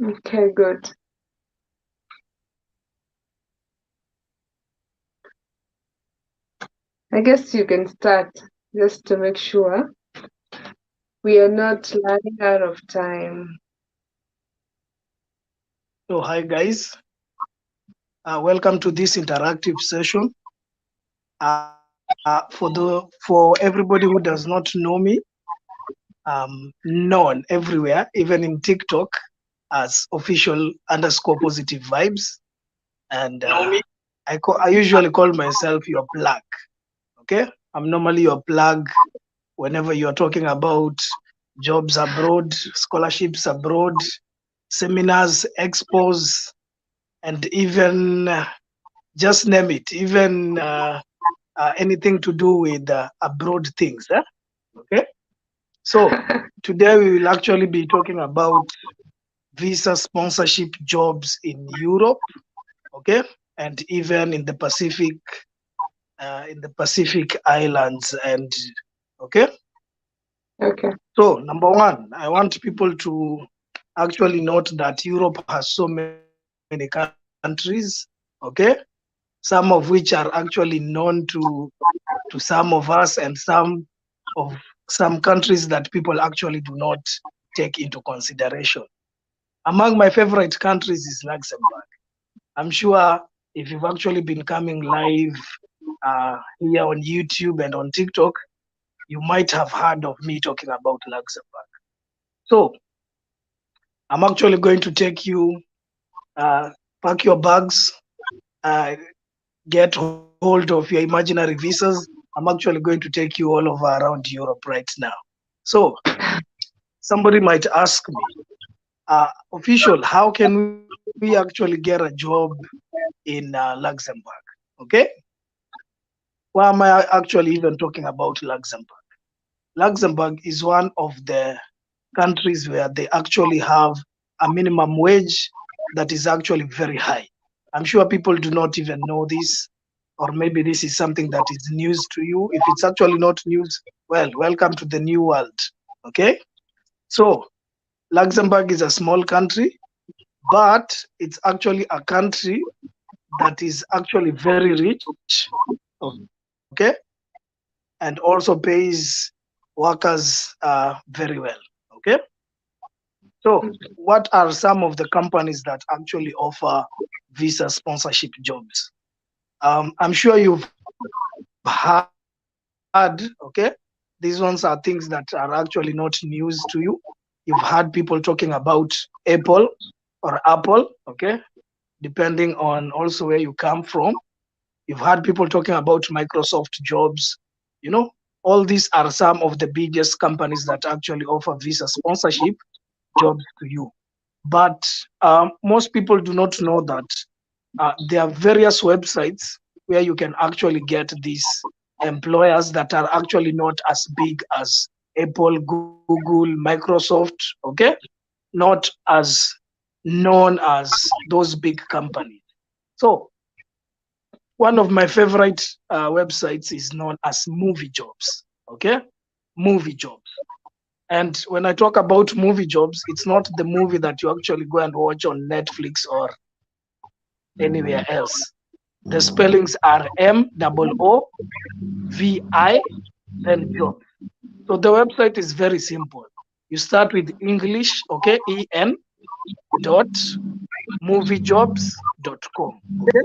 Okay, good. I guess you can start just to make sure we are not running out of time. So, hi guys, welcome to this interactive session. For everybody who does not know me, known everywhere, even in TikTok, as official _ positive vibes, and I usually call myself your plug. Okay, I'm normally your plug whenever you are talking about jobs abroad, scholarships abroad, seminars, expos, and even just name it, even anything to do with abroad things. Okay, so today we will actually be talking about visa sponsorship jobs in Europe, okay, and even in the Pacific Islands, and okay. Okay. So number one, I want people to actually note that Europe has so many countries, okay, some of which are actually known to some of us, and of some countries that people actually do not take into consideration. Among my favorite countries is Luxembourg. I'm sure if you've actually been coming live here on YouTube and on TikTok, you might have heard of me talking about Luxembourg. So I'm actually going to take you, uh, pack your bags, uh, get hold of your imaginary visas. I'm actually going to take you all over around Europe right now. So somebody might ask me, official, how can we actually get a job in Luxembourg? Okay, why am I actually even talking about Luxembourg? Luxembourg is one of the countries where they actually have a minimum wage that is actually very high. I'm sure people do not even know this, or maybe this is something that is news to you. If it's actually not news, well, welcome to the new world. Okay, so Luxembourg is a small country, but it's actually a country that is actually very rich, okay, and also pays workers very well, okay. So what are some of the companies that actually offer visa sponsorship jobs? I'm sure you've heard, okay, these ones are things that are actually not news to you. You've heard people talking about Apple or Apple, okay, depending on also where you come from. You've heard people talking about Microsoft jobs. You know, all these are some of the biggest companies that actually offer visa sponsorship jobs to you. But most people do not know that there are various websites where you can actually get these employers that are actually not as big as Apple, Google, Microsoft, okay? Not as known as those big companies. So one of my favorite websites is known as Movie Jobs. Okay, Movie Jobs. And when I talk about movie jobs, it's not the movie that you actually go and watch on Netflix or anywhere else. The spellings are MOOVI, then jobs. So the website is very simple. You start with English, okay, EN dot moviejobs.com. Okay,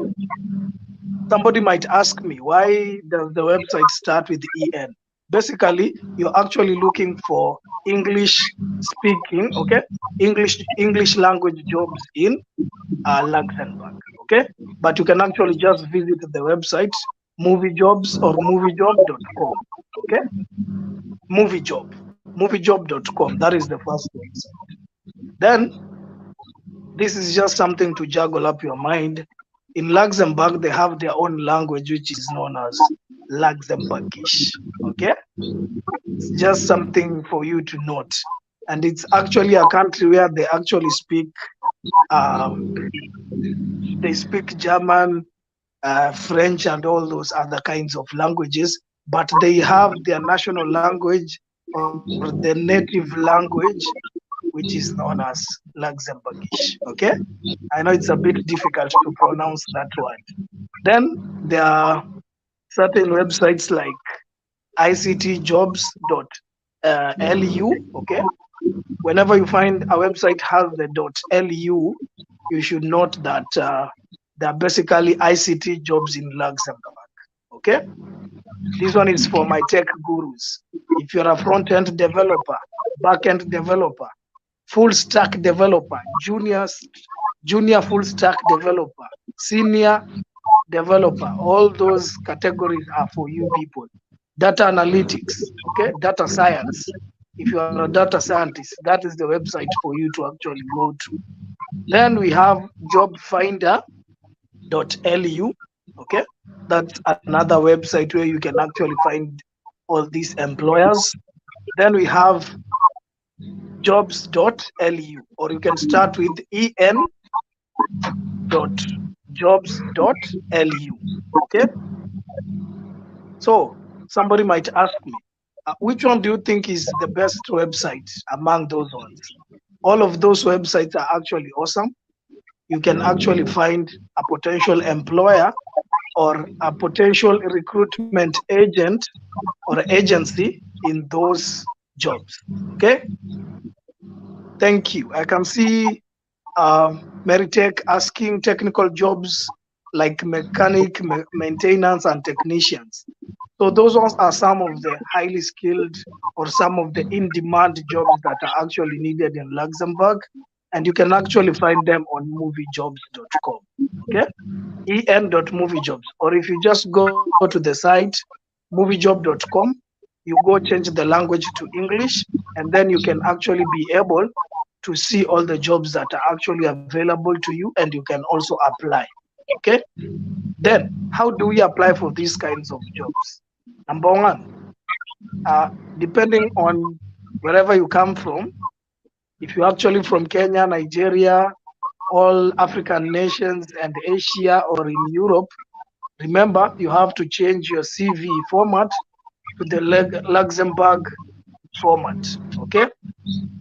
somebody might ask me, why does the website start with en? Basically, you're actually looking for English speaking, okay, English language jobs in Luxembourg, okay. But you can actually just visit the website moviejobs or moviejob.com, okay. Moviejob.com, that is the first website. Then this is just something to juggle up your mind. In Luxembourg, they have their own language, which is known as Luxembourgish. Okay, it's just something for you to note. And it's actually a country where um, they speak German, French, and all those other kinds of languages. But they have their national language or the native language, which which is known as Luxembourgish. Okay, I know it's a bit difficult to pronounce that word. Then there are certain websites like ictjobs.lu. Okay, whenever you find a website has the .lu, you should note that they are basically ICT jobs in Luxembourg. Okay, this one is for my tech gurus. If you're a front-end developer, back-end developer, full stack developer, junior full stack developer, senior developer, all those categories are for you people. Data analytics, okay, data science. If you are a data scientist, that is the website for you to actually go to. Then we have jobfinder.lu, okay, that's another website where you can actually find all these employers. Then we have jobs.lu, or you can start with en.jobs.lu. Okay, so somebody might ask me, which one do you think is the best website among those ones? All of those websites are actually awesome. You can actually find a potential employer or a potential recruitment agent or agency in those jobs. Okay, thank you. I can see Meritech asking technical jobs like mechanic, maintenance, and technicians. So those ones are some of the highly skilled or some of the in-demand jobs that are actually needed in Luxembourg, and you can actually find them on moviejobs.com. Okay, en.moviejobs, or if you just go to the site moviejob.com, you go change the language to English, and then you can actually be able to see all the jobs that are actually available to you, and you can also apply. Okay, then how do we apply for these kinds of jobs? Number one, depending on wherever you come from, if you're actually from Kenya, Nigeria, all African nations, and Asia, or in Europe, remember you have to change your CV format to the Luxembourg format. Okay,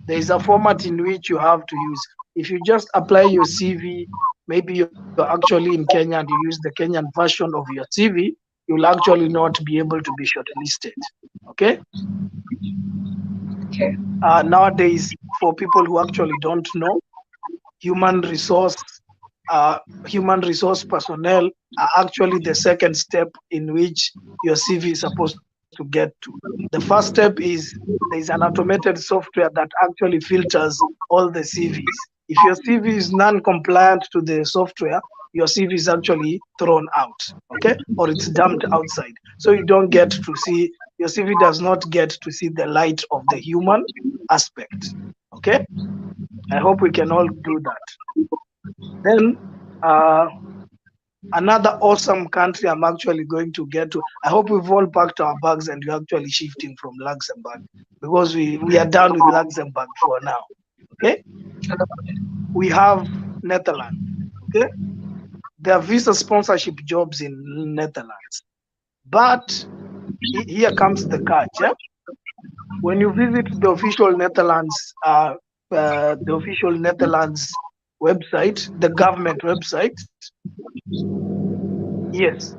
there is a format in which you have to use. If you just apply your CV, maybe you're actually in Kenya and you use the Kenyan version of your CV, you'll actually not be able to be shortlisted. Okay. Okay. Nowadays, for people who actually don't know, human resource human resource personnel are actually the second step in which your CV is supposed to get to. The first step is there is an automated software that actually filters all the CVs. If your CV is non-compliant to the software, your CV is actually thrown out, okay, or it's dumped outside. So you don't get to see, your CV does not get to see the light of the human aspect. Okay, I hope we can all do that. Then another awesome country I'm actually going to get to. I hope we've all packed our bags and we're actually shifting from Luxembourg, because we are done with Luxembourg for now. Okay, we have Netherlands. Okay, there are visa sponsorship jobs in Netherlands, but here comes the catch. Yeah? When you visit the official Netherlands website, the government website, yes,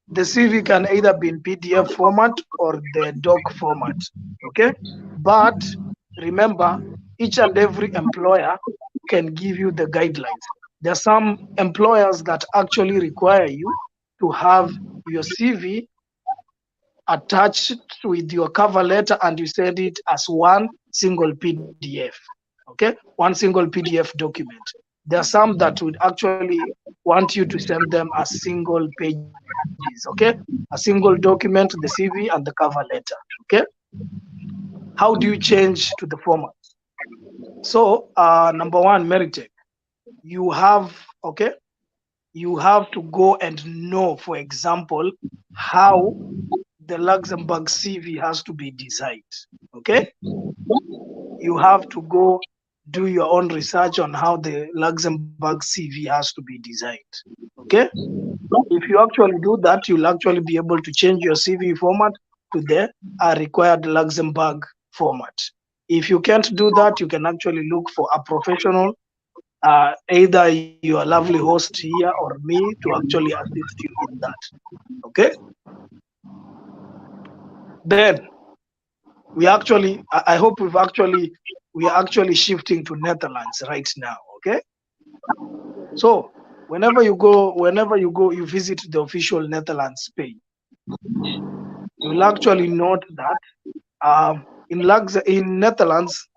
the CV can either be in PDF format or the doc format. Okay, but remember, each and every employer can give you the guidelines. There are some employers that actually require you to have your CV attached with your cover letter and you send it as one single PDF. Okay, one single PDF document. There are some that would actually want you to send them as single pages. Okay, a single document, the CV and the cover letter. Okay, how do you change to the format? So number one, Meritech, you have, okay, you have to go and know, for example, how the Luxembourg CV has to be designed. Okay, you have to go do your own research on how the Luxembourg CV has to be designed. Okay, if you actually do that, you'll actually be able to change your CV format to the required Luxembourg format. If you can't do that, you can actually look for a professional, either your lovely host here or me, to actually assist you in that. Okay. Then I hope we are actually shifting to Netherlands right now. Okay. So whenever you visit the official Netherlands page, you will actually note that in Netherlands,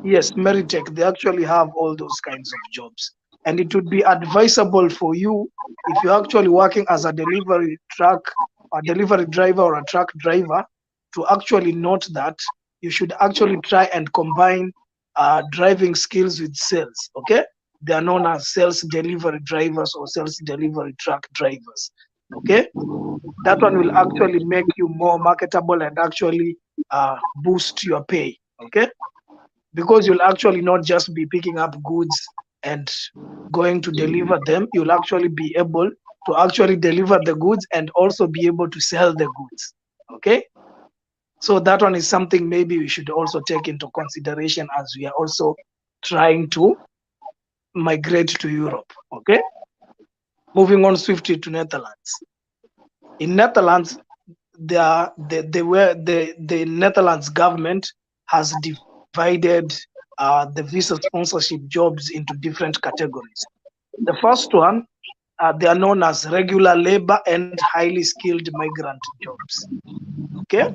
yes, Meritech, they actually have all those kinds of jobs. And it would be advisable for you, if you're actually working as a delivery driver or a truck driver, to actually note that you should actually try and combine driving skills with sales. Okay. They are known as sales delivery drivers or sales delivery truck drivers. Okay. That one will actually make you more marketable and actually boost your pay. Okay, because you'll actually not just be picking up goods and going to deliver them. You'll actually be able to actually deliver the goods and also be able to sell the goods. Okay, so that one is something maybe we should also take into consideration as we are also trying to migrate to Europe. Okay, moving on swiftly to Netherlands. In Netherlands, the Netherlands government has divided the visa sponsorship jobs into different categories. The first one, they are known as regular labor and highly skilled migrant jobs. Okay,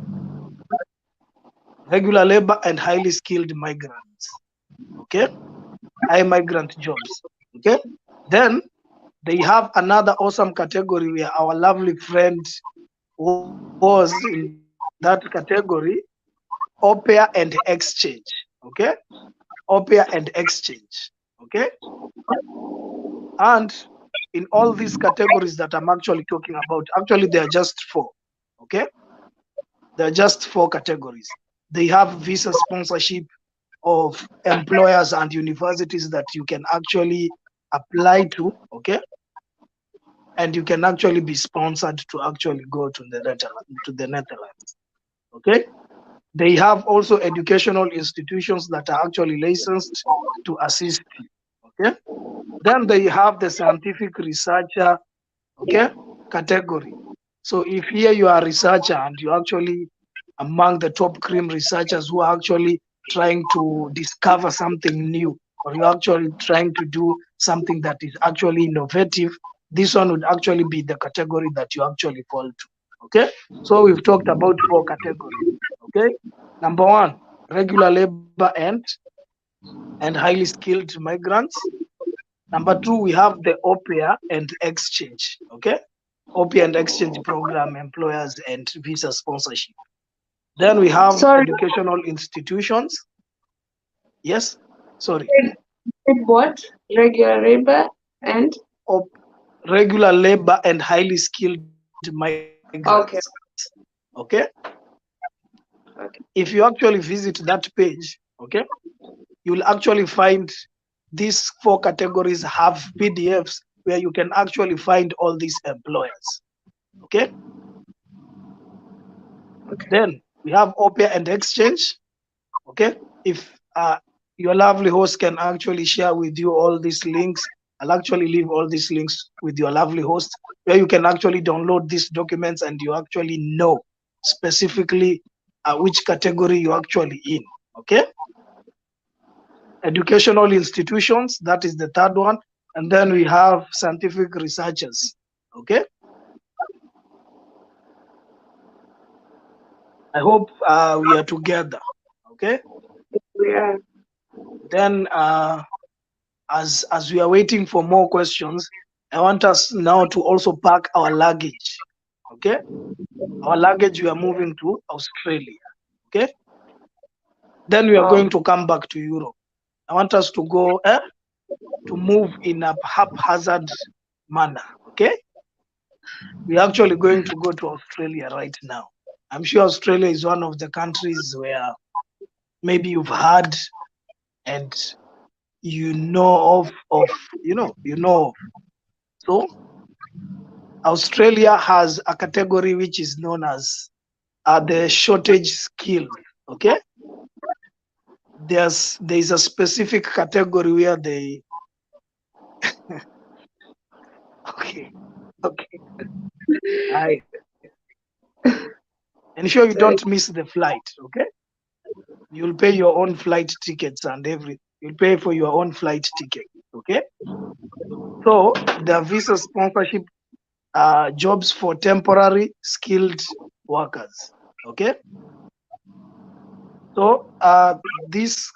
regular labor and highly skilled migrants. Okay, high migrant jobs. Okay, then they have another awesome category where our lovely friend was in that category, au pair and exchange. Okay, au pair and exchange. Okay, and in all these categories that I'm actually talking about, actually they are just four. Okay, they are just four categories. They have visa sponsorship of employers and universities that you can actually apply to. Okay, and you can actually be sponsored to actually go to the Netherlands. Okay, they have also educational institutions that are actually licensed to assist you. Okay, then they have the scientific researcher, okay, category. So if here you are a researcher and you're actually among the top cream researchers who are actually trying to discover something new, or you're actually trying to do something that is actually innovative, this one would actually be the category that you actually fall to. Okay, so we've talked about four categories. Okay, number one, regular labor and highly skilled migrants. Number two, we have the OPIA and exchange. Okay, OPIA and exchange program, employers and visa sponsorship. Then we have Sorry, educational institutions. Yes, sorry. what? Regular labor and Op- Regular labor and highly skilled migrants. okay, Okay. okay, If you actually visit that page, okay, you'll actually find these four categories have PDFs where you can actually find all these employers. Okay. okay. Then we have OPIA and exchange. Okay, if your lovely host can actually share with you all these links, I'll actually leave all these links with your lovely host where you can actually download these documents and you actually know specifically which category you're actually in. Okay, educational institutions, that is the third one, and then we have scientific researchers. Okay, I hope we are together. Okay, Yeah. then as we are waiting for more questions, I want us now to also pack our luggage. Okay, our luggage, we are moving to Australia. Okay, then we are going to come back to Europe. I want us to go to move in a haphazard manner. Okay, we are actually going to go to Australia right now. I'm sure Australia is one of the countries where maybe you've heard and you know of you know of. So Australia has a category which is known as the shortage skills. Okay, there's a specific category where they okay, okay. I ensure you Sorry. don't miss the flight, okay? You'll pay your own flight tickets and you'll pay for your own flight ticket, okay? So the visa sponsorship jobs for temporary skilled workers, okay? So these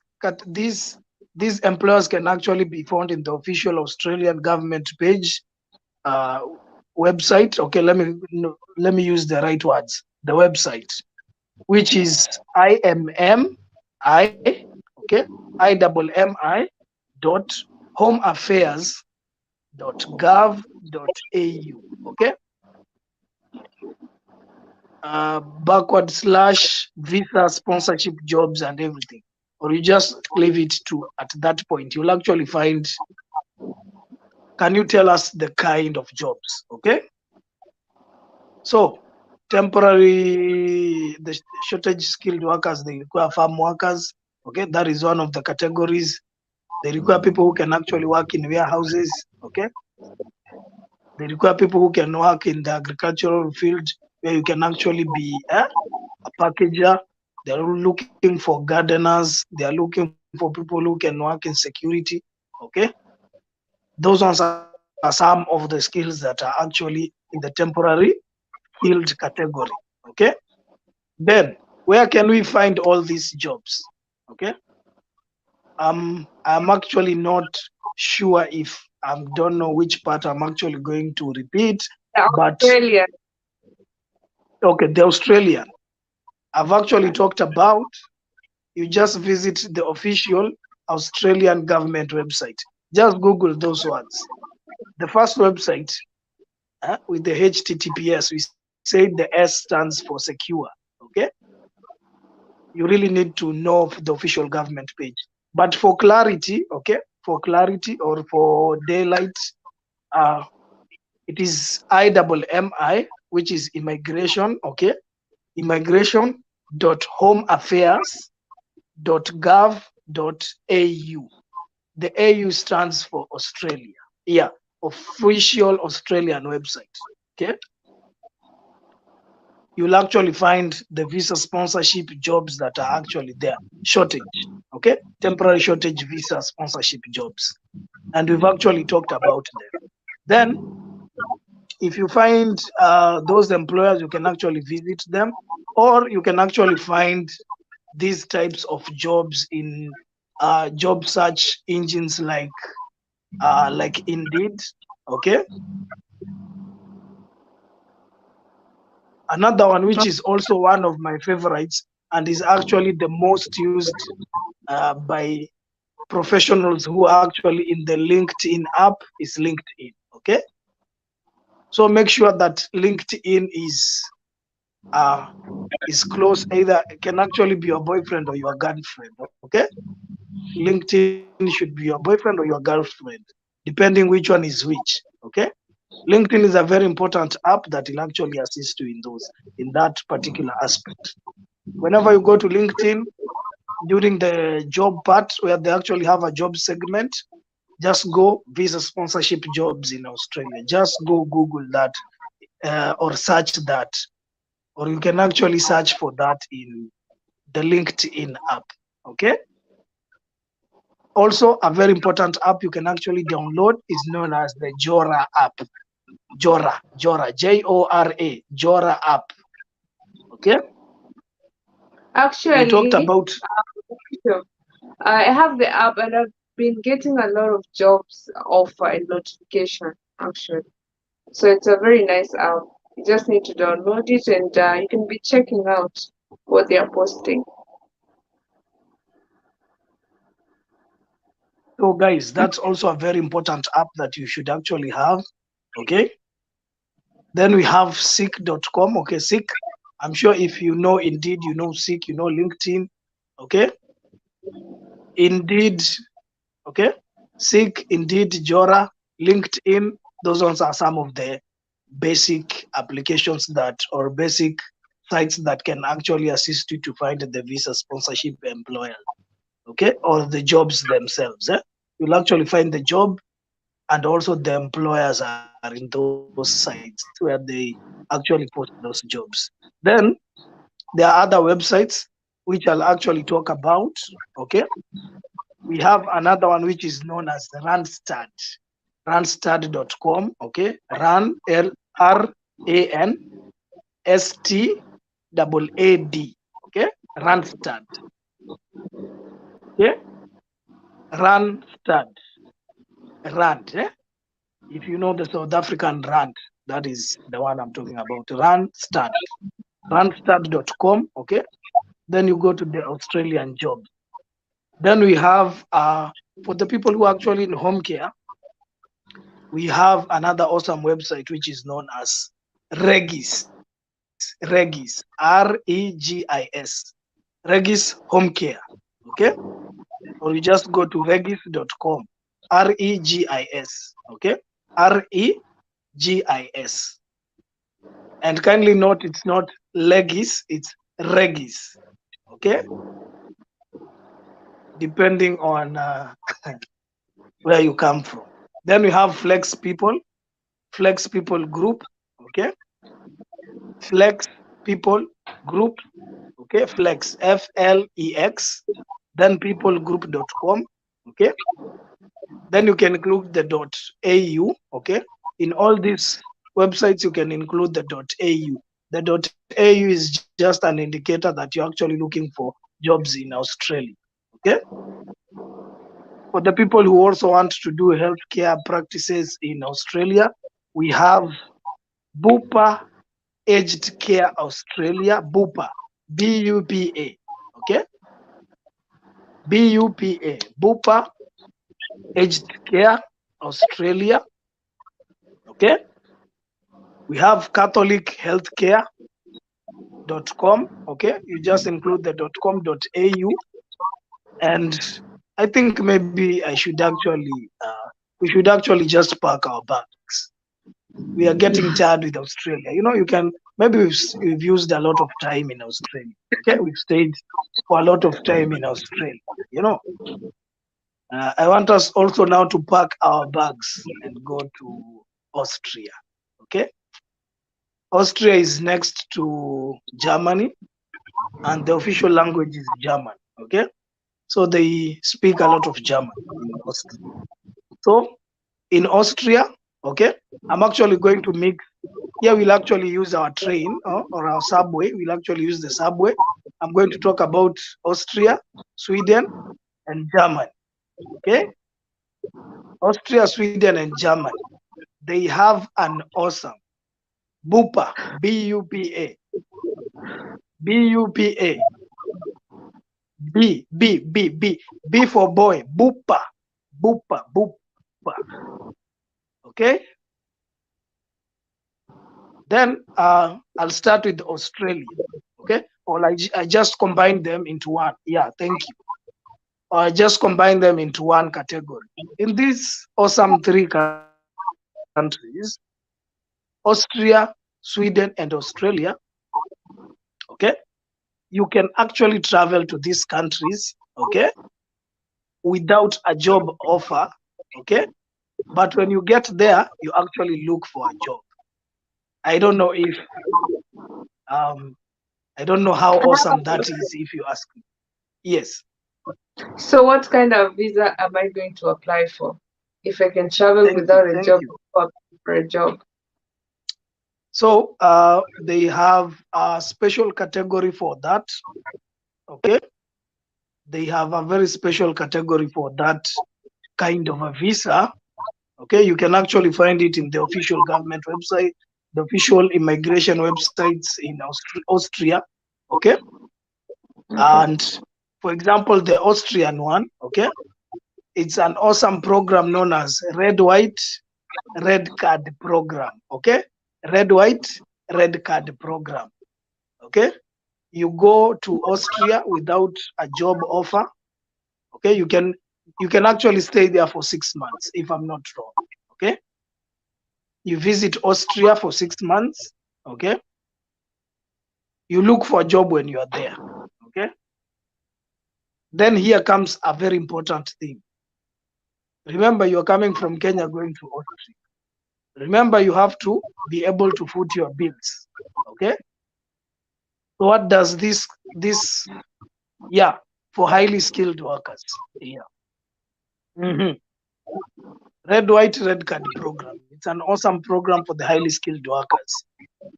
employers can actually be found in the official Australian government page uh, website. Okay, let me use the right words. The website, which is IMMI, okay, IMMI dot homeaffairs.gov.au, okay, backward slash visa sponsorship jobs and everything. Or you just leave it to at that point. You'll actually find. Can you tell us the kind of jobs? Okay. So temporary, the shortage skilled workers, they require farm workers. Okay, that is one of the categories. They require people who can actually work in warehouses. Okay, they require people who can work in the agricultural field where you can actually be a packager. They are looking for gardeners. They are looking for people who can work in security. Okay, those ones are some of the skills that are actually in the temporary field category. Okay, then where can we find all these jobs? Okay, I'm actually not sure if I don't know which part I'm actually going to repeat, but Australia. okay, the Australian. I've actually talked about. You just visit the official Australian government website. Just Google those words. The first website with the HTTPS, we say the S stands for secure. Okay, you really need to know the official government page. But for clarity, okay, for clarity or for daylight, uh, it is IMMI, which is immigration. Okay, immigration dot homeaffairs.gov.au. The AU stands for Australia. Yeah, official Australian website. Okay, you'll actually find the visa sponsorship jobs that are actually there. Shortage. Okay, temporary shortage visa sponsorship jobs, and we've actually talked about them. Then, if you find those employers, you can actually visit them, or you can actually find these types of jobs in job search engines like Indeed. Okay, another one which is also one of my favorites and is actually the most used by professionals who are actually in the LinkedIn app is LinkedIn. Okay, so make sure that LinkedIn uh, is close. Either it can actually be your boyfriend or your girlfriend. Okay, LinkedIn should be your boyfriend or your girlfriend, depending which one is which. Okay, LinkedIn is a very important app that will actually assist you in that particular aspect. Whenever you go to LinkedIn during the job part where they actually have a job segment, just go visa sponsorship jobs in Australia. Just go Google that or search that, or you can actually search for that in the LinkedIn app. Okay. Also, a very important app you can actually download is known as the Jora app. Jora, Jora app. Okay. We talked Actually, about. sure. I have the app and I've been getting a lot of jobs offer and notification actually. So it's a very nice app. You just need to download it and you can be checking out what they are posting. So, guys, that's also a very important app that you should actually have. Okay. Then we have seek.com. Okay, Seek. I'm sure if you know Indeed, you know Seek, you know LinkedIn. Okay. Indeed. Okay. Seek, Indeed, Jora, LinkedIn. Those ones are some of the basic applications that or basic sites that can actually assist you to find the visa sponsorship employer. okay, or the jobs themselves. You'll actually find the job, and also the employers are in those sites where they actually post those jobs. Then there are other websites which I'll actually talk about. Okay, we have another one which is known as Randstad, randstad.com. Okay, RANSTAAD. Okay, Randstad. Okay, Randstad, Rand. If you know the South African Rand, that is the one I'm talking about. Randstad, Randstad.com. Okay, then you go to the Australian jobs. Then we have for the people who are actually in home care, we have another awesome website which is known as Regis, REGIS, Regis Home Care. Okay, or you just go to regis.com, REGIS. Okay, REGIS. And kindly note, it's not Legis, it's Regis. Okay, depending on where you come from. Then we have Flex People Group. Okay, Flex People Group. Okay, Flex, FLEX. Then peoplegroup.com. Okay, then you can include the .au. Okay, in all these websites you can include the .au. The .au is just an indicator that you're actually looking for jobs in Australia. Okay, for the people who also want to do healthcare practices in Australia, we have Bupa Aged Care Australia. Bupa, BUPA. Okay, BUPA, Bupa Aged Care Australia. Okay, we have Catholic Healthcare.com. Okay, you just include the .com.au, and I think maybe we should actually just pack our bags. We are getting tired with Australia. You know, you can maybe we've used a lot of time in Australia. Okay, we've stayed for a lot of time in Australia. You know, I want us also now to pack our bags and go to Austria. Okay, Austria is next to Germany, and the official language is German. Okay, so they speak a lot of German in Austria. So in Austria, okay, I'm actually going to mix. Here we'll actually use our train or our subway. We'll actually use the subway. I'm going to talk about Austria, Sweden, and Germany. Okay, Austria, Sweden, and Germany. They have an awesome Bupa, BUPA, BUPA, B for boy, Bupa, Bupa. Okay. Then I'll start with Australia. Okay. Or I just combine them into one. Yeah, thank you. Or I just combine them into one category. In these awesome three countries, Austria, Sweden, and Australia, okay, you can actually travel to these countries, okay, without a job offer, okay. But when you get there, you actually look for a job. I don't know if um, I don't know how awesome that is if you ask me. Yes, So what kind of visa am I going to apply for if I can travel thank you, without a thank job you. for a job? So they have a special category for that. Okay, they have a very special category for that kind of a visa. Okay, you can actually find it in the official government website, the official immigration websites in Austria. Okay, Okay. and for example, the Austrian one. Okay, it's an awesome program known as Red White Red Card Program. Okay, Red White Red Card Program. Okay, you go to Austria without a job offer. Okay, you can actually stay there for 6 months if I'm not wrong. Okay, you visit Austria for 6 months. Okay, you look for a job when you are there. Okay, Then here comes a very important thing. Remember, you're coming from Kenya going to Austria. Remember, you have to be able to foot your bills. Okay. So what does this yeah, for highly skilled workers? Yeah. Mhm. Red card program. It's an awesome program for the highly skilled workers.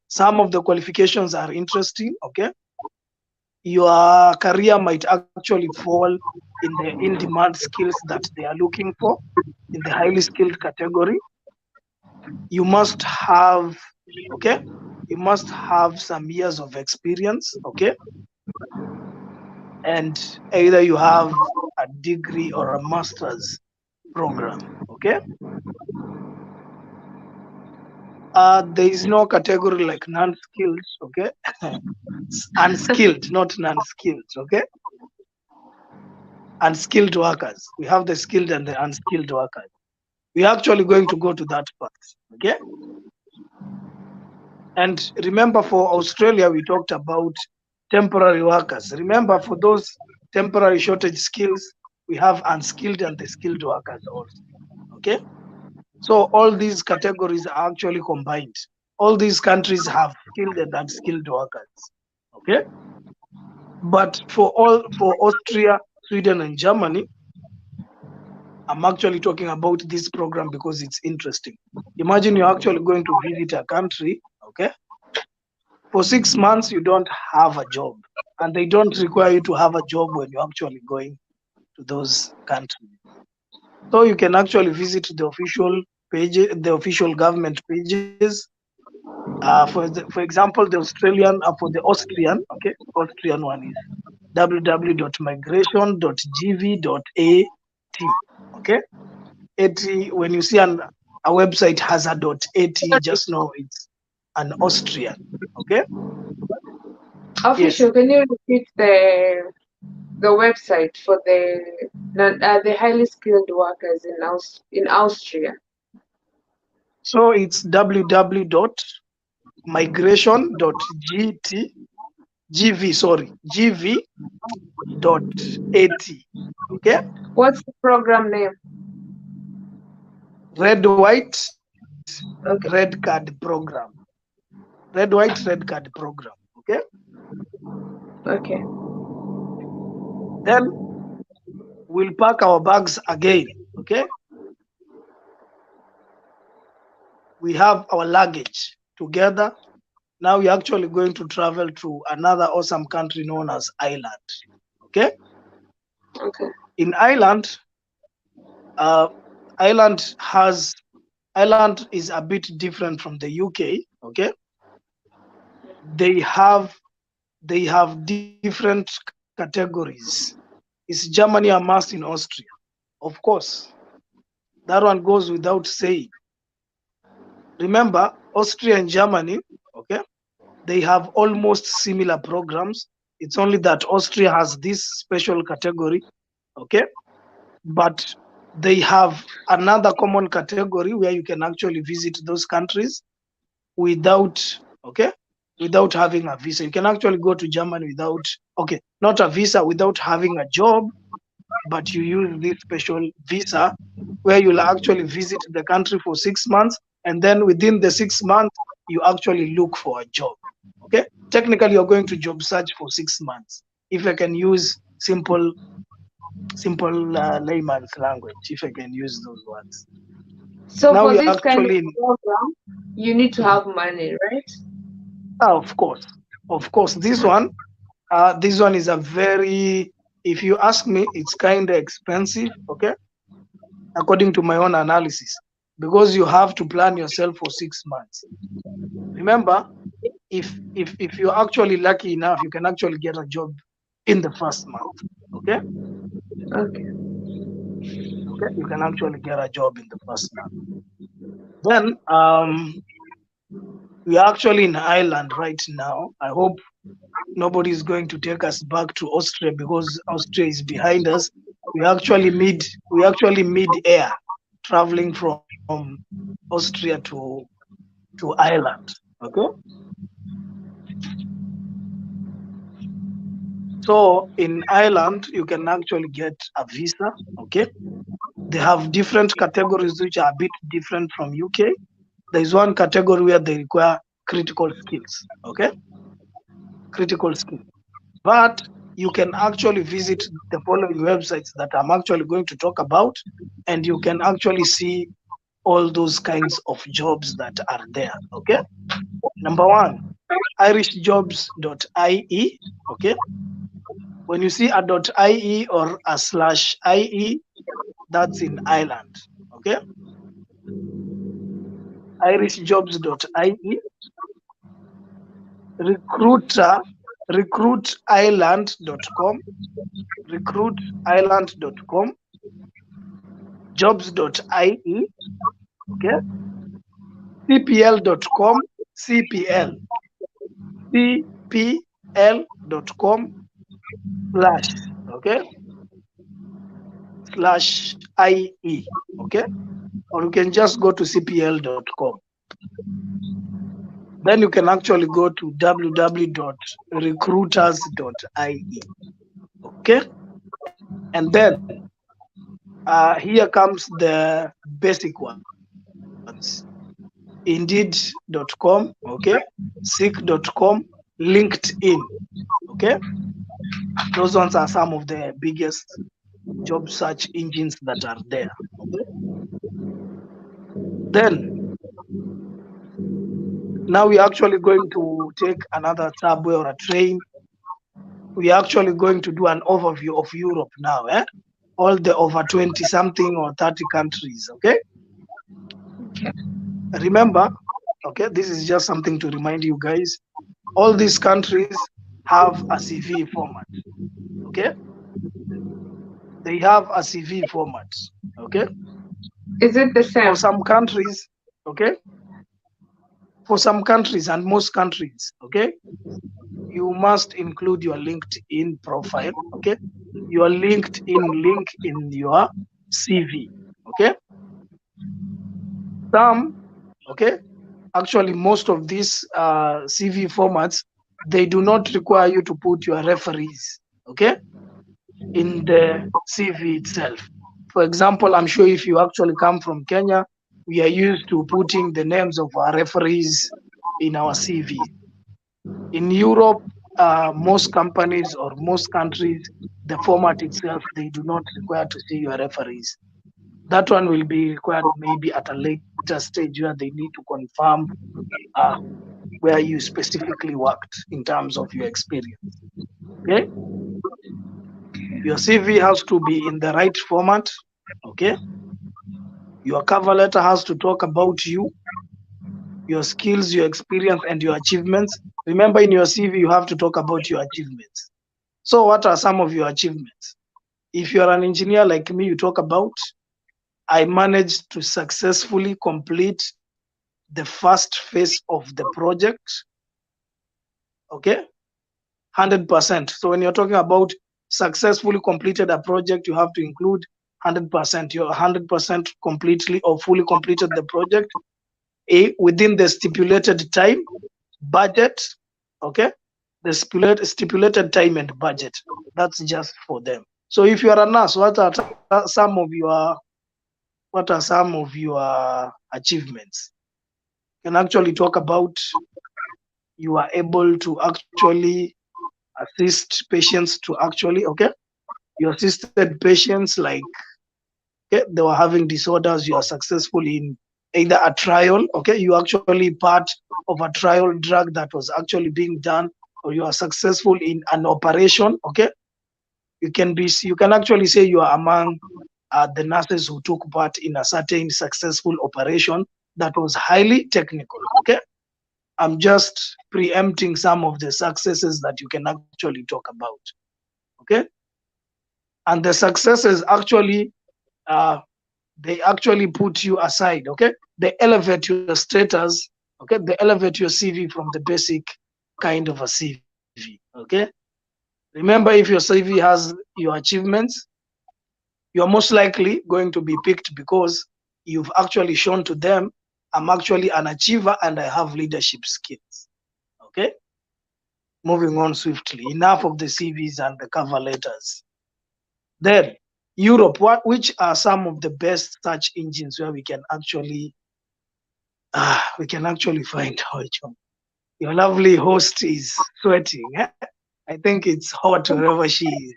Some of the qualifications are interesting. Okay. Your career might actually fall in the in-demand skills that they are looking for in the highly skilled category. You must have, okay, you must have some years of experience, okay, and either you have a degree or a master's program, okay. There is no category like non-skilled, okay. Unskilled, not non-skilled, okay. Unskilled workers. We have the skilled and the unskilled workers. We're actually going to go to that part, okay. And remember, for Australia, we talked about temporary workers. Remember, for those temporary shortage skills, we have unskilled and the skilled workers also. Okay. So all these categories are actually combined. All these countries have skilled and unskilled workers. Okay. But for Austria, Sweden, and Germany, I'm actually talking about this program because it's interesting. Imagine you're actually going to visit a country, okay? For 6 months, you don't have a job, and they don't require you to have a job when you're actually going to those countries. So you can actually visit the official pages, the official government pages. For example, the Australian, for the Austrian, okay, Austrian one is www.migration.gv.at. Okay, 80. When you see a website has a .at, just know it's an Austrian. Okay. Yes. Official, can you repeat the website for the highly skilled workers in Austria? So it's www.migration.gv, sorry, gv.at. Okay. What's the program name? Red, white, red Okay. card program. Red card program. Okay. Okay. Then we'll pack our bags again. Okay. We have our luggage together. Now we're actually going to travel to another awesome country known as Ireland. Okay. Okay. In Ireland, uh, Ireland has Ireland is a bit different from the UK. Okay, they have different categories. Is Germany a must in Austria? Of course, that one goes without saying. Remember, Austria and Germany, okay, they have almost similar programs. It's only that Austria has this special category, okay, but they have another common category where you can actually visit those countries without, okay, without having a visa. You can actually go to Germany without, okay, not a visa, without having a job, but you use this special visa where you'll actually visit the country for 6 months, and then within the 6 months you actually look for a job. Okay, technically you're going to job search for 6 months, if I can use simple layman's language, if I can use those words. So Now for you're this kind of actually in, program, you need to have money, right? of course, this one is a very, if you ask me, it's kind of expensive, okay, according to my own analysis, because you have to plan yourself for 6 months. Remember, if you're actually lucky enough, you can actually get a job in the first month. Okay, Okay. okay, you can actually get a job in the first month. Then we are actually in Ireland right now. I hope nobody is going to take us back to Austria because Austria is behind us. We actually mid air traveling from Austria to Ireland. Okay. So in Ireland, you can actually get a visa. Okay. They have different categories which are a bit different from UK. There is one category where they require critical skills. Okay. Critical skills. But you can actually visit the following websites that I'm actually going to talk about, and you can actually see all those kinds of jobs that are there. Okay. Number one, irishjobs.ie. Okay. When you see a .ie or a /ie, that's in Ireland. Okay. irishjobs.ie, recruiter, recruitireland.com, recruitireland.com, jobs.ie, okay, cpl.com, cpl, cpl.com slash, okay, /ie, okay, or you can just go to cpl.com. Then you can actually go to www.recruiters.ie, okay, and then here comes the basic ones: indeed.com, okay, seek.com, LinkedIn, okay. Those ones are some of the biggest job search engines that are there, okay. Then now we're actually going to take another subway or a train. We're actually going to do an overview of Europe now, all the over 20 something or 30 countries, okay. Okay. Remember, okay, this is just something to remind you guys, all these countries have a CV format, okay. They have a CV format, okay. Is it the For same? some countries, okay, for some countries and most countries, okay, you must include your LinkedIn profile, okay, your LinkedIn link in your CV, okay. Some, okay, actually most of these CV formats, they do not require you to put your referees, okay, in the CV itself. For example, I'm sure if you actually come from Kenya, we are used to putting the names of our referees in our CV. In Europe, most companies or most countries, the format itself, they do not require to see your referees. That one will be required maybe at a later stage where they need to confirm uh, where you specifically worked in terms of your experience. Okay, your CV has to be in the right format. Okay, your cover letter has to talk about you, your skills, your experience, and your achievements. Remember, in your CV, you have to talk about your achievements. So, what are some of your achievements? If you're an engineer like me, you talk about, I managed to successfully complete the first phase of the project. Okay, 100%. So, when you're talking about successfully completed a project, you have to include 100%. You're 100% completely or fully completed the project within the stipulated time, budget, okay, the stipulated time and budget. That's just for them. So if you are a nurse, what are some of your achievements? You can actually talk about, you are able to actually assist patients to actually, okay, you assisted patients like, okay, they were having disorders, you are successful in either a trial, okay, you actually part of a trial drug that was actually being done, or you are successful in an operation, okay. You can actually say you are among the nurses who took part in a certain successful operation that was highly technical, okay. I'm just preempting some of the successes that you can actually talk about, okay. And the successes actually, uh, they actually put you aside, okay. They elevate your status, okay. They elevate your CV from the basic kind of a CV, okay. Remember, if your CV has your achievements, you're most likely going to be picked because you've actually shown to them, I'm actually an achiever and I have leadership skills, okay. Moving on swiftly. Enough of the CVs and the cover letters. Then Europe. Which are some of the best search engines where we can actually find which one? Your lovely host is sweating. Eh? I think it's hot wherever she is.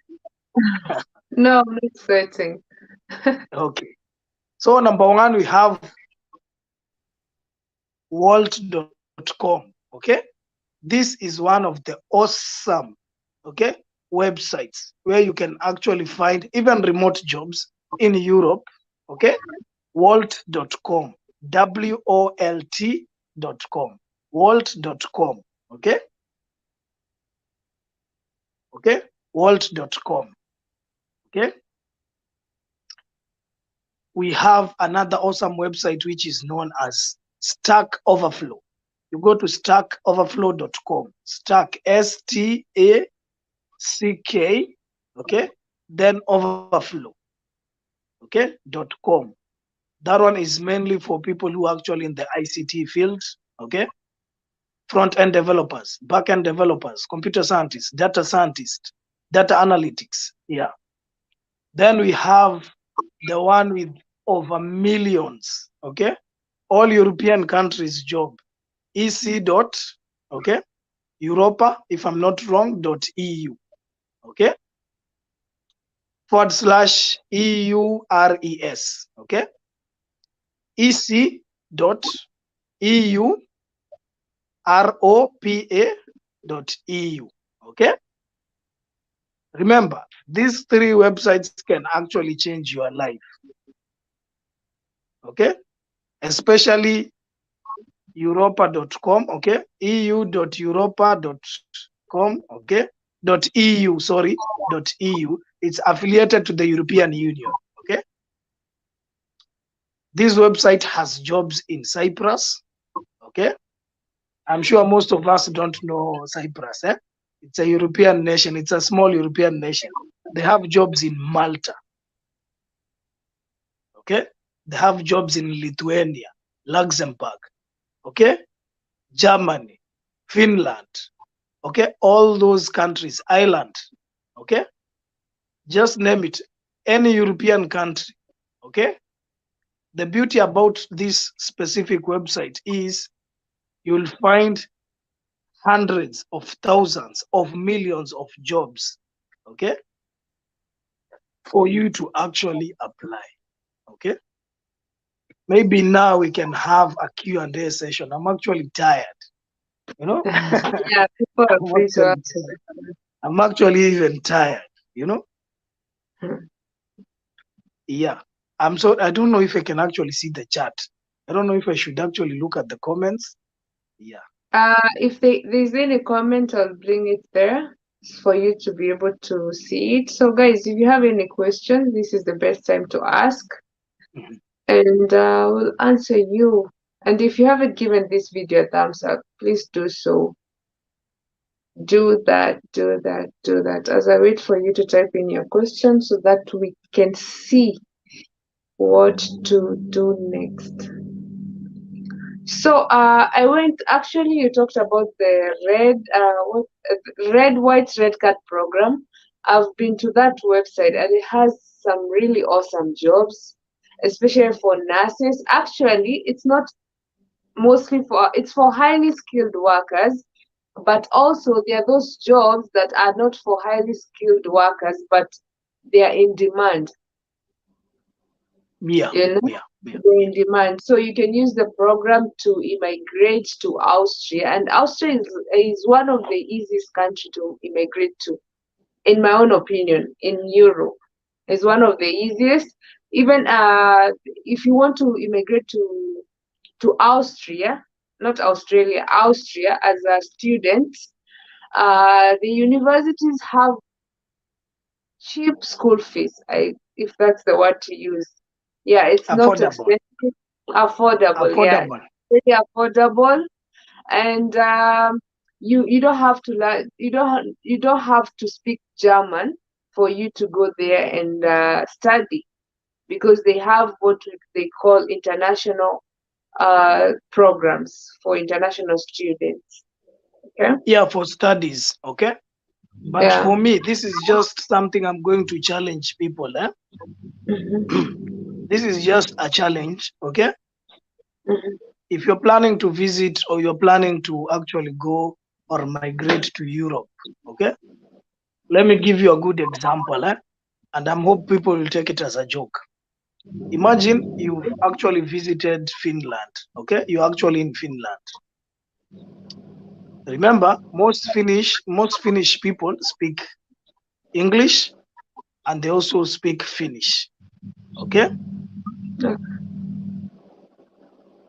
No, I'm not sweating. Okay. So number one, we have Walt.com. Okay. This is one of the awesome, okay, websites where you can actually find even remote jobs in Europe. Okay. Walt.com. WOLT.com. Walt.com. Okay. Okay. Walt.com. Okay. We have another awesome website which is known as Stack Overflow. You go to stackoverflow.com. Stack, STACK, okay, then overflow, okay, .com. That one is mainly for people who are actually in the ICT field, okay, front end developers, back end developers, computer scientists, data analytics. Yeah. Then we have the one with over millions, okay, all European countries job, EC dot, okay, Europa, if I'm not wrong, .eu, okay, /EURES, okay, EC dot EU ROPA.eu, okay. Remember, these three websites can actually change your life, okay, especially europa.com, okay, eu.europa.com, okay, .eu, sorry, .eu. It's affiliated to the European Union, okay. This website has jobs in Cyprus, okay. I'm sure most of us don't know Cyprus, eh? It's a European nation, it's a small European nation. They have jobs in Malta, okay. They have jobs in Lithuania, Luxembourg, okay, Germany, Finland, okay, all those countries, Ireland, okay, just name it, any European country, okay. The beauty about this specific website is you'll find hundreds of thousands of millions of jobs, okay, for you to actually apply, okay. Maybe now we can have a Q&A session. I'm actually tired, you know. Yeah, people are I'm free to actually ask tired. I'm actually even tired, you know. questions. Yeah. I don't know if I can actually see the chat. I don't know if I should actually look at the comments. Yeah. If there's any comment, I'll bring it there for you to be able to see it. So, guys, if you have any questions, this is the best time to ask, Mhm. and we'll answer you. And if you haven't given this video a thumbs up, please do so. Do that, do that, do that. As I wait for you to type in your question so that we can see what to do next. So I went. Actually, you talked about the red, white, red card program. I've been to that website and it has some really awesome jobs, especially for nurses. Actually, it's not mostly for it's for highly skilled workers, but also there are those jobs that are not for highly skilled workers, but they are in demand. Yeah. You know, Yeah. Yeah. they're in demand. So you can use the program to immigrate to Austria, and Austria is one of the easiest country to immigrate to, in my own opinion. In Europe, is one of the easiest. Even if you want to immigrate to Austria, not Australia, Austria as a student, the universities have cheap school fees. If that's the word to use. Yeah, it's not Affordable. expensive, affordable. Yeah, Affordable. very affordable, and you don't have to learn. You don't have to speak German for you to go there and study because they have what they call international programs for international students. Okay. Yeah, for studies. Okay. But Yeah. for me, this is just something I'm going to challenge people. Mhm. This is just a challenge. Okay. Mhm. If you're planning to visit or you're planning to actually go or migrate to Europe, okay, let me give you a good example, and I hope people will take it as a joke. Imagine you've actually visited Finland, okay, you're actually in Finland. Remember, most Finnish people speak English and they also speak Finnish, okay.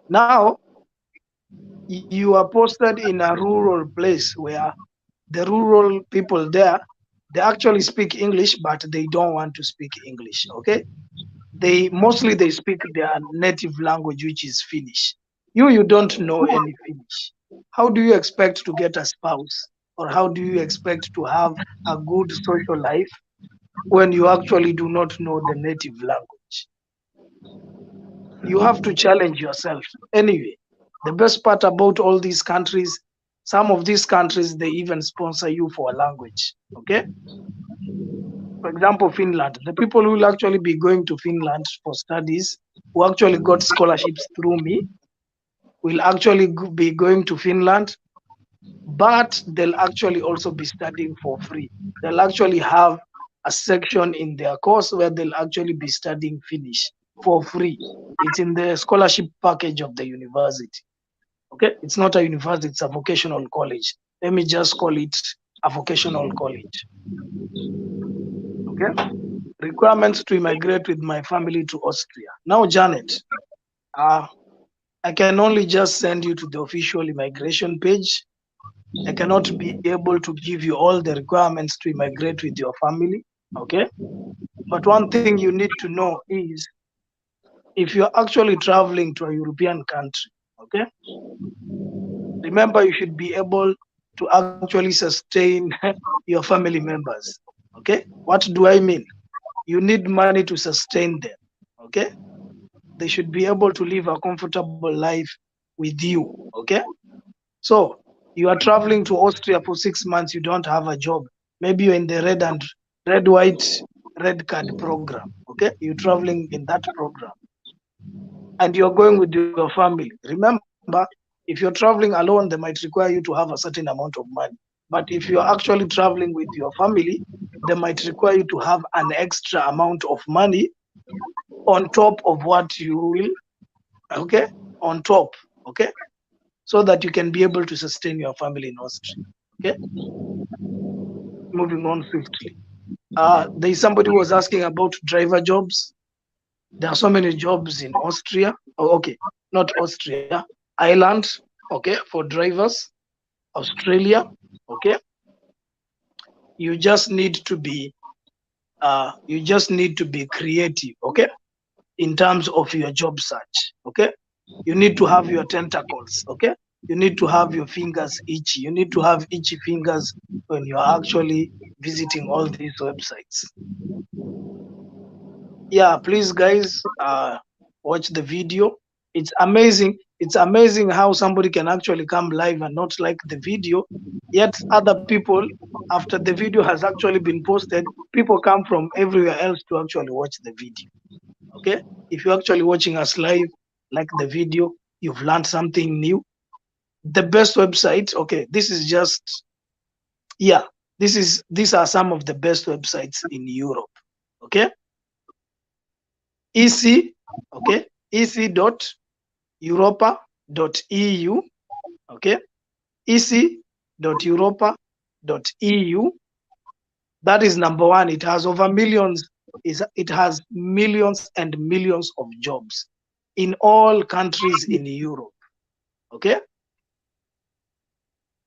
Now you are posted in a rural place where the rural people there, they actually speak English but they don't want to speak English, okay. They speak their native language, which is Finnish. You don't know any Finnish. How do you expect to get a spouse, or how do you expect to have a good social life when you actually do not know the native language? You have to challenge yourself. Anyway, the best part about all these countries, some of these countries, they even sponsor you for a language, okay. For example, Finland, the people who will actually be going to Finland for studies, who actually got scholarships through me, will actually be going to Finland, but they'll actually also be studying for free. They'll actually have a section in their course where they'll actually be studying Finnish for free. It's in the scholarship package of the university. Okay, it's not a university, it's a vocational college. Let me just call it a vocational college. Okay, requirements to immigrate with my family to Austria. Now, Janet, uh, I can only just send you to the official immigration page. I cannot be able to give you all the requirements to immigrate with your family. Okay. But one thing you need to know is if you're actually traveling to a European country, okay, remember you should be able to actually sustain your family members. Okay. What do I mean? You need money to sustain them. Okay. They should be able to live a comfortable life with you. Okay. So you are traveling to Austria for 6 months, you don't have a job. Maybe you're in the red, white, red card program. Okay, you're traveling in that program, and you're going with your family. Remember, if you're traveling alone, they might require you to have a certain amount of money. But if you're actually traveling with your family, they might require you to have an extra amount of money on top of what you will. Okay, on top. Okay, so that you can be able to sustain your family in Austria. Okay, moving on swiftly. There is somebody who was asking about driver jobs. There are so many jobs in Austria. Oh, okay, not Austria, Ireland. Okay, for drivers, Australia. Okay, you just need to be creative. Okay, in terms of your job search. Okay, you need to have your tentacles. Okay, you need to have your fingers itchy. You need to have itchy fingers when you are actually visiting all these websites. Yeah, please guys, watch the video. It's amazing how somebody can actually come live and not like the video, yet other people, after the video has actually been posted, people come from everywhere else to actually watch the video. Okay, if you're actually watching us live, like the video, you've learned something new. The best website, okay, this is just, yeah, these are some of the best websites in Europe. Okay, EC, okay, ec.europa.eu, okay, ec.europa.eu. That is number one. It has over millions, it has millions and millions of jobs in all countries in Europe. Okay.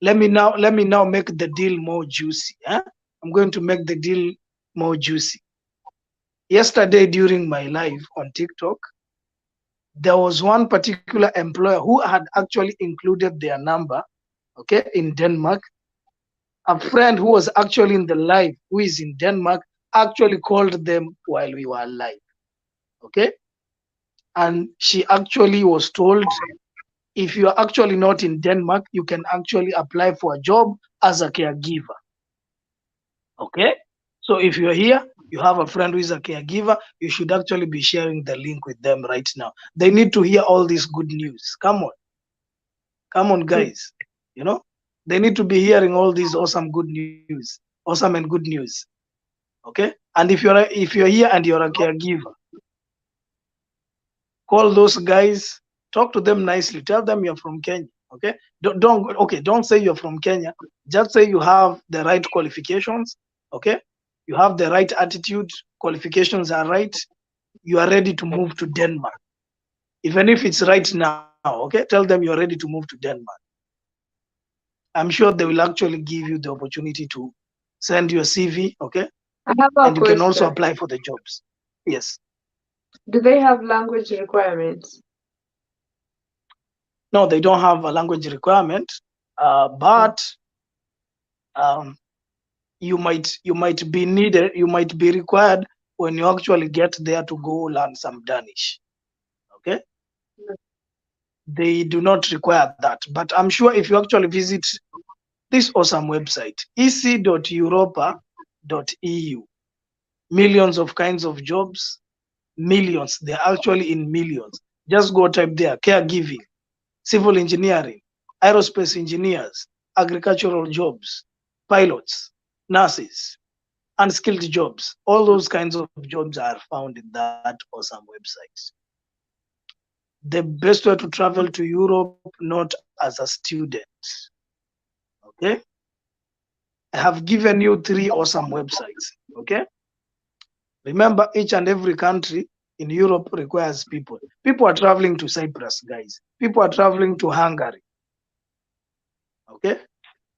Let me now make the deal more juicy. I'm going to make the deal more juicy. Yesterday during my live on TikTok, there was one particular employer who had actually included their number, okay, in Denmark. A friend who was actually in the live, who is in Denmark, actually called them while we were live, okay? And she actually was told if you are actually not in Denmark, you can actually apply for a job as a caregiver. Okay? So if you're here, you have a friend who is a caregiver, you should actually be sharing the link with them right now. They need to hear all this good news. Come on, guys. You know, they need to be hearing all these awesome good news, awesome and good news. Okay? And if you're here and you're a caregiver, call those guys, talk to them nicely, tell them you're from Kenya. Okay? Don't say you're from Kenya. Just say you have the right qualifications. Okay? You have the right attitude, qualifications are right, you are ready to move to Denmark. Even if it's right now, okay? Tell them you're ready to move to Denmark. I'm sure they will actually give you the opportunity to send your CV, okay? I have a And you can also question. apply for the jobs. Yes. Do they have language requirements? No, they don't have a language requirement, but um, you might be required when you actually get there to go learn some Danish. Okay, they do not require that, but I'm sure if you actually visit this awesome website, ec.europa.eu, millions of kinds of jobs, millions, they're actually in millions. Just go type there: caregiving, civil engineering, aerospace engineers, agricultural jobs, pilots, nurses, unskilled jobs. All those kinds of jobs are found in that awesome website. The best way to travel to Europe, not as a student. Okay? I have given you 3 awesome websites. Okay? Remember, each and every country in Europe requires people. People are traveling to Cyprus, guys. People are traveling to Hungary. Okay?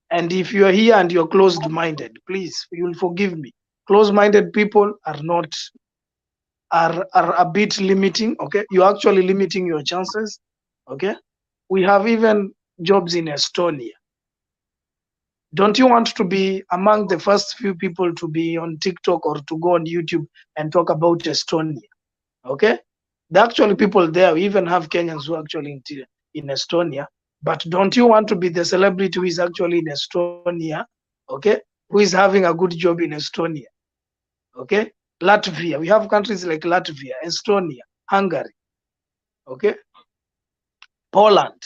And if you're here and you're closed minded, please, you'll forgive me. Closed minded people are a bit limiting. Okay, you're actually limiting your chances. Okay, we have even jobs in Estonia. Don't you want to be among the first few people to be on TikTok or to go on YouTube and talk about Estonia? Okay, there are actually people there. We even have Kenyans who are actually in Estonia. But don't you want to be the celebrity who is actually in Estonia? Okay, who is having a good job in Estonia? Okay, Latvia. We have countries like Latvia, Estonia, Hungary. Okay, Poland.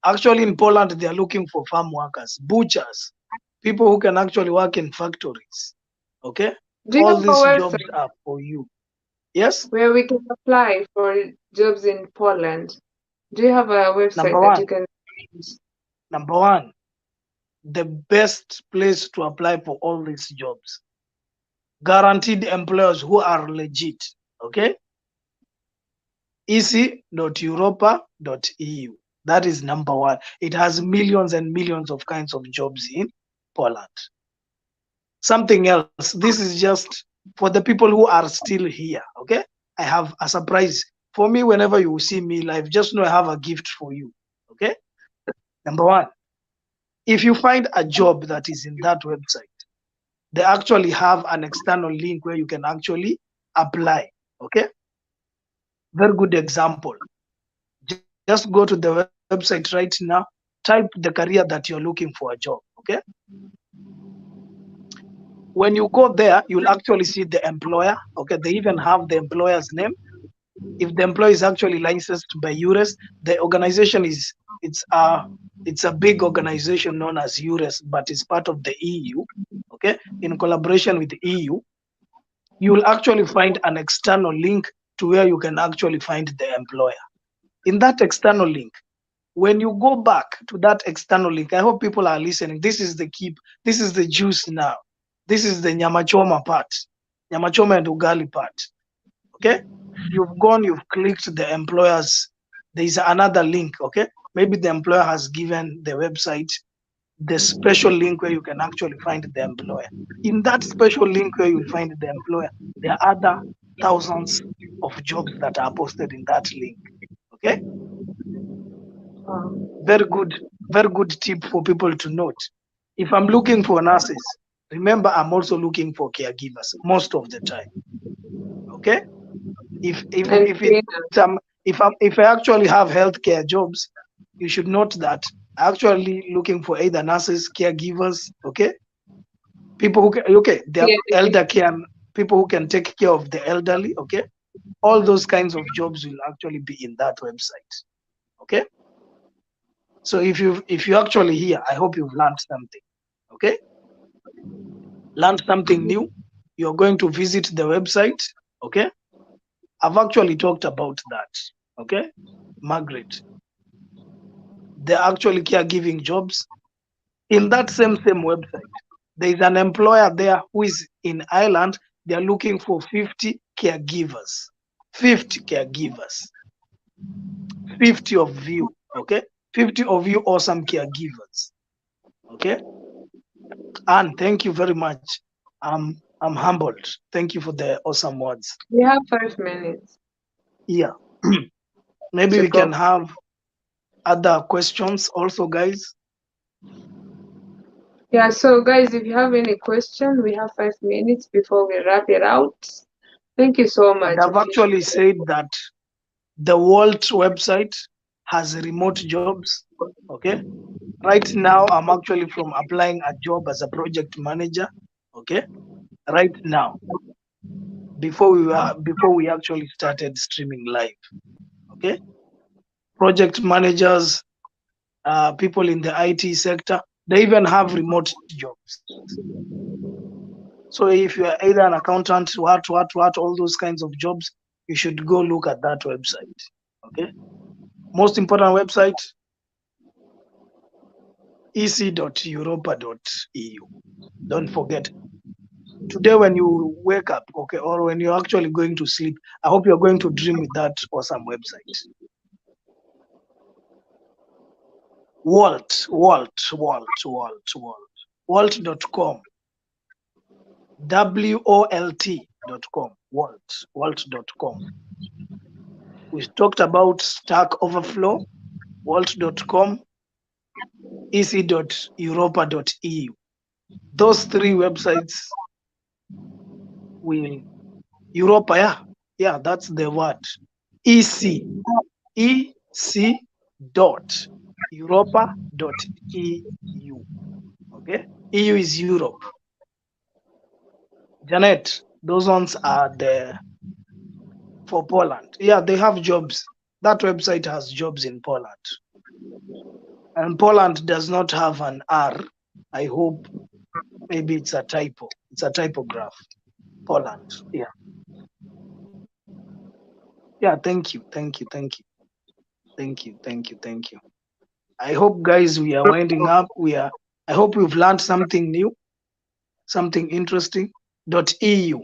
Actually, in Poland, they are looking for farm workers, butchers, people who can actually work in factories. Okay, Do you all have a these jobs website are for you. Yes. where we can apply for jobs in Poland? Do you have a website Number that you one, can use? number one, the best place to apply for all these jobs. Guaranteed employers who are legit. Okay, ec.europa.eu. That is number one. It has millions and millions of kinds of jobs in Poland. Something else. This is just for the people who are still here. Okay, I have a surprise for me. Whenever you see me live, just know I have a gift for you. Okay, number one, if you find a job that is in that website, they actually have an external link where you can actually apply. Okay, very good example. Just go to the website right now, type the career that you're looking for a job. Okay, when you go there, you'll actually see the employer. Okay, they even have the employer's name. If the employer is actually licensed by EURES, the organization is it's a big organization known as EURES, but it's part of the EU. Okay, in collaboration with the EU, you will actually find an external link to where you can actually find the employer. In that external link, when you go back to that external link, I hope people are listening. This is the keep. This is the juice now. This is the nyamachoma part, nyamachoma and ugali part. Okay, you've gone, you've clicked the employers. There is another link. Okay, maybe the employer has given the website the special link where you can actually find the employer. In that special link where you'll find the employer, there are other thousands of jobs that are posted in that link. Okay, Um, very good tip for people to note. If I'm looking for nurses, remember I'm also looking for caregivers most of the time. Okay, if if and if it's trainers. if I actually have healthcare jobs, you should note that actually looking for either nurses, caregivers, okay, people who can, okay, they're Yeah. elder care, people who can take care of the elderly, okay, all those kinds of jobs will actually be in that website, okay. So if you actually here, I hope you've learned something, okay, learned something new. You're going to visit the website, okay. I've actually talked about that, okay. Margaret, they're actually caregiving jobs in that same website. There is an employer there who is in Ireland. They are looking for 50 caregivers. 50 caregivers. 50 of you, okay? 50 of you awesome caregivers, okay? And thank you very much. I'm humbled. Thank you for the awesome words. We have 5 minutes Yeah. Maybe to we can go. have other questions also, guys. Yeah, so guys, if you have any question, we have 5 minutes before we wrap it out. Thank you so And much, I've actually official. said that the World website has remote jobs, okay? Right now, I'm actually from applying a job as a project manager. Okay, right now, before we actually started streaming live. Okay, project managers, people in the IT sector, they even have remote jobs. So if you are either an accountant, what, all those kinds of jobs, you should go look at that website. Okay, most important website, ec.europa.eu. Don't forget. Today when you wake up, okay, or when you're actually going to sleep, I hope you're going to dream with that awesome website. Walt.com, WOLT.com, Walt.com. We talked about Stack Overflow, Walt.com, ec.europa.eu. Those three websites will, Europa, yeah, that's the word. EC, EC dot Europa dot EU. Okay, EU is Europe. Janet, those ones are the for Poland. Yeah, they have jobs. That website has jobs in Poland, and Poland does not have an R. I hope maybe it's a typo. It's a typograph. Poland. Yeah. Yeah. Thank you. Thank you. Thank you. Thank you. Thank you. Thank you. I hope, guys, we are winding up. I hope we've learned something new, something interesting. .eu.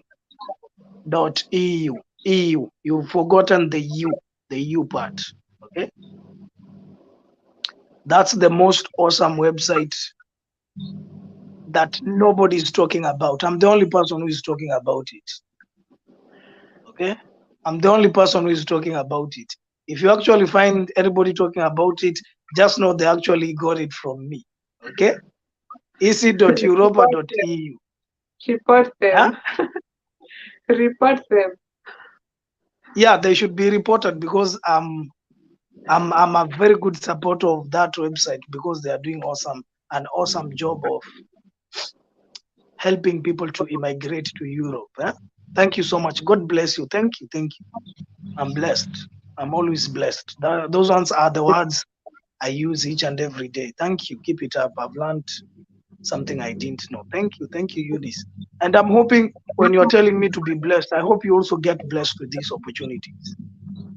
.eu. EU. You've forgotten the U part. Okay. That's the most awesome website that nobody is talking about. I'm the only person who is talking about it. Okay. I'm the only person who is talking about it. If you actually find anybody talking about it, just know they actually got it from me. Okay. Report them. ec.europa.eu. Report Huh? them. Report them. Yeah, they should be reported because I'm a very good supporter of that website because they are doing an awesome job of helping people to immigrate to Europe. Eh? Thank you so much. God bless you. Thank you. Thank you. I'm blessed. I'm always blessed. Those ones are the words I use each and every day. Thank you. Keep it up. I've learned something I didn't know. Thank you. Thank you, Eunice. And I'm hoping when you're telling me to be blessed, I hope you also get blessed with these opportunities.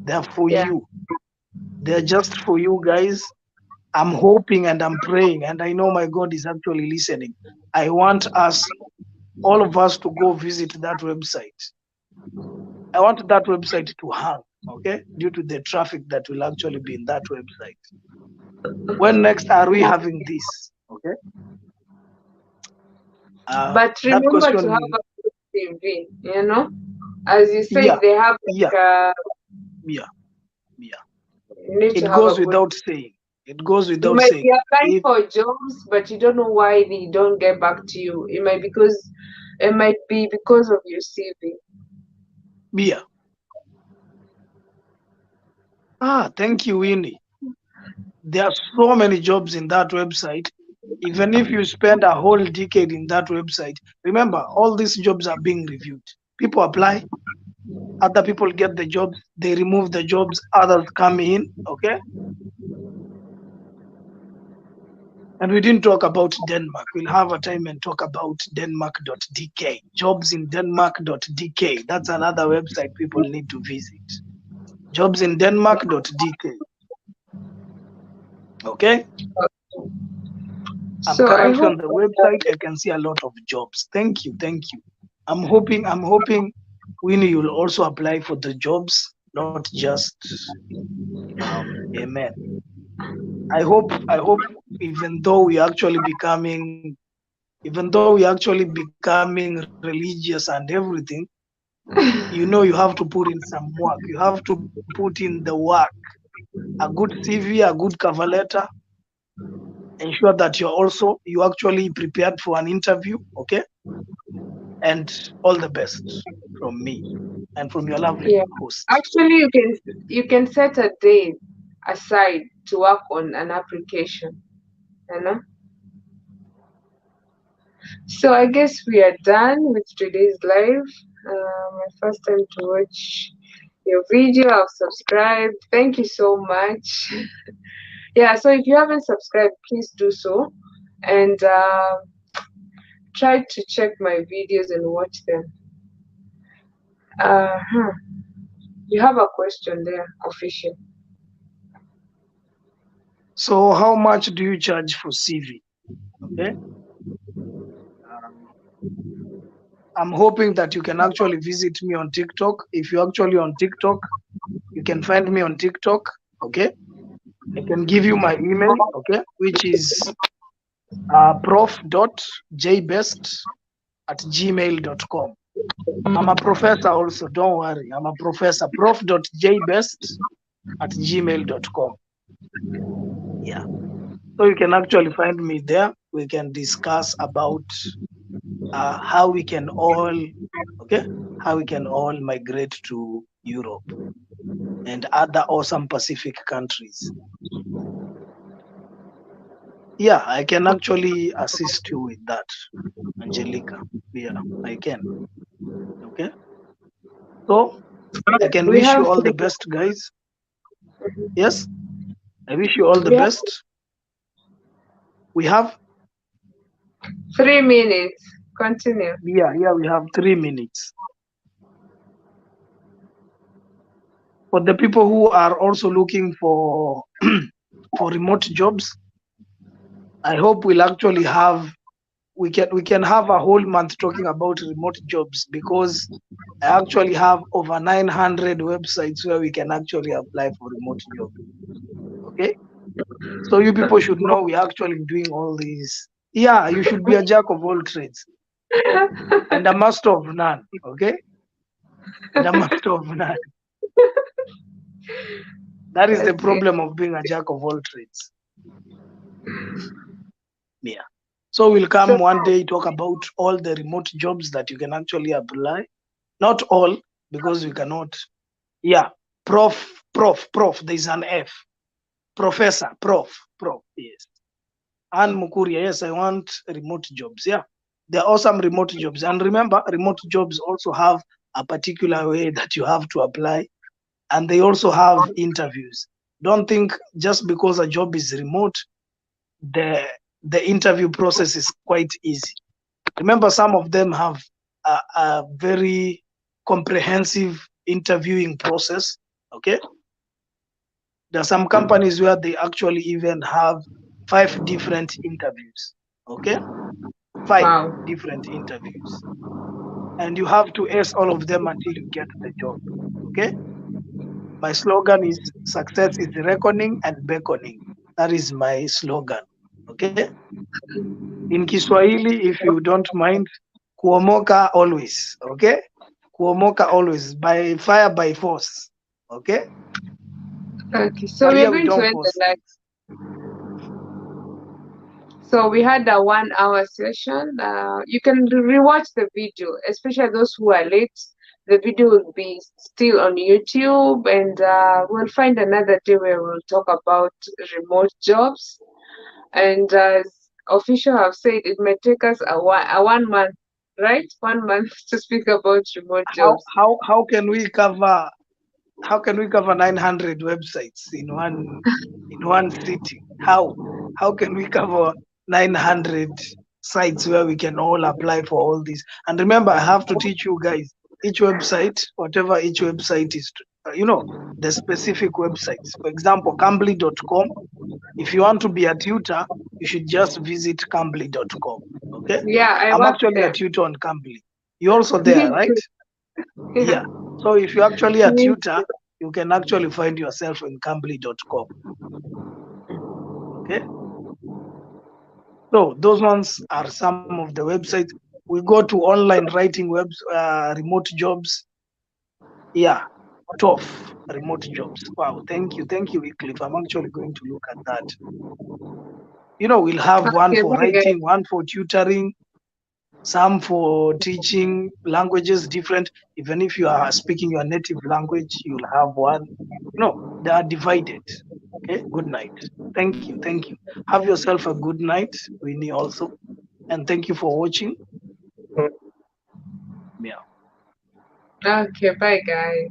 They're for Yeah. you. They're just for you guys. I'm hoping and I'm praying, and I know my God is actually listening. I want us, all of us, to go visit that website. I want that website to hang, okay, due to the traffic that will actually be in that website. When next are we having this? Okay. But That remember to have question, a good CV, As you said, yeah, they have yeah, like yeah, yeah. you need to It have a goes good. without saying. It goes You without might saying. be applying If, for jobs, but you don't know why they don't get back to you. It might be because of your CV. yeah. Thank you, Winnie. There are so many jobs in that website. Even if you spend a whole decade in that website, remember all these jobs are being reviewed. People apply, other people get the jobs, they remove the jobs, others come in, okay? And we didn't talk about Denmark. We'll have a time and talk about denmark.dk. Jobs in denmark.dk. That's another website people need to visit. Jobs in denmark.dk. Okay? I'm So I currently hope on the website. I can see a lot of jobs. Thank you. Thank you. I'm hoping Winnie you'll also apply for the jobs, not just amen. I hope even though we actually becoming religious and everything, you know you have to put in some work. You have to put in the work. A good CV, a good cover letter, ensure that you actually prepared for an interview, okay? And all the best from me and from your lovely yeah. host. Actually, you can set a day aside to work on an application, you know. So I guess we are done with today's live. My first time to watch your video. I've subscribed. Thank you so much. Yeah. So if you haven't subscribed, please do so, and try to check my videos and watch them. Uh-huh. You have a question there, official. So how much do you charge for CV? Okay. Um, I'm hoping that you can actually visit me on TikTok. If you're actually on TikTok, you can find me on TikTok. Okay. I can give you my email, okay, which is prof.jbest@gmail.com. I'm a professor also, don't worry. I'm a professor. prof.jbest@gmail.com. Yeah. So you can actually find me there. We can discuss about how we can all, okay, how we can all migrate to Europe and other awesome Pacific countries. Yeah, I can actually assist you with that, Angelica. Yeah, I can. Okay. So I can We wish have you all the three, best, guys. Yes, I wish you all the we have best. We have, 3 minutes. Continue. yeah, we have 3 minutes. For the people who are also looking for for remote jobs, I hope we'll actually have we can have a whole month talking about remote jobs because I actually have over 900 websites where we can actually apply for remote jobs. Okay, so you people should know we're actually doing all these. Yeah, you should be a jack of all trades and a master of none. Okay, and a master of none. That is the Okay. problem of being a jack of all trades. Yeah. So we'll So come one day talk about all the remote jobs that you can actually apply. Not all, because we cannot. Yeah. Prof. There's an F. Professor, prof. Yes. And Mukuria, yes, I want remote jobs. Yeah. There are awesome remote jobs. And remember, remote jobs also have a particular way that you have to apply, and they also have interviews. Don't think just because a job is remote, the the interview process is quite easy. Remember, some of them have a very comprehensive interviewing process. Okay, there are some companies where they actually even have 5 different interviews. Okay, five wow. different interviews, and you have to ace all of them until you get the job. Okay, my slogan is success is reckoning and beckoning. That is my slogan. Okay, in Kiswahili, if you don't mind, kuomoka always. Okay, kuomoka always by fire by force. Okay, Okay. So but we are here we going to don't end the force live. things. So we had a 1 hour session. You can rewatch the video, especially those who are late. the video will be still on YouTube, and we'll find another day where we'll talk about remote jobs. And as official have said, it may take us a 1 month, right? 1 month to speak about remote jobs. How can we cover 900 websites in one city? How can we cover 900 sites where we can all apply for all these? And remember, I have to teach you guys each website, whatever each website is, the specific websites. For example, cambly.com. If you want to be a tutor, you should just visit cambly.com. Okay, Yeah, I I'm work actually a there. tutor on Cambly. You're also there, Me right? too. Yeah, Yeah. So if you're actually a me tutor, you can actually find yourself in cambly.com. Okay. So those ones are some of the websites. We go to online writing remote jobs. Yeah. Tough remote jobs. Wow. Thank you, Wycliffe. I'm actually going to look at that. We'll have one okay. for Bye, writing, guys. one for tutoring, some for teaching languages different. Even if you are speaking your native language, you'll have one. They are divided. Okay, good night. Thank you. Have yourself a good night, Winnie, also. And thank you for watching. Yeah. Okay, bye, guys.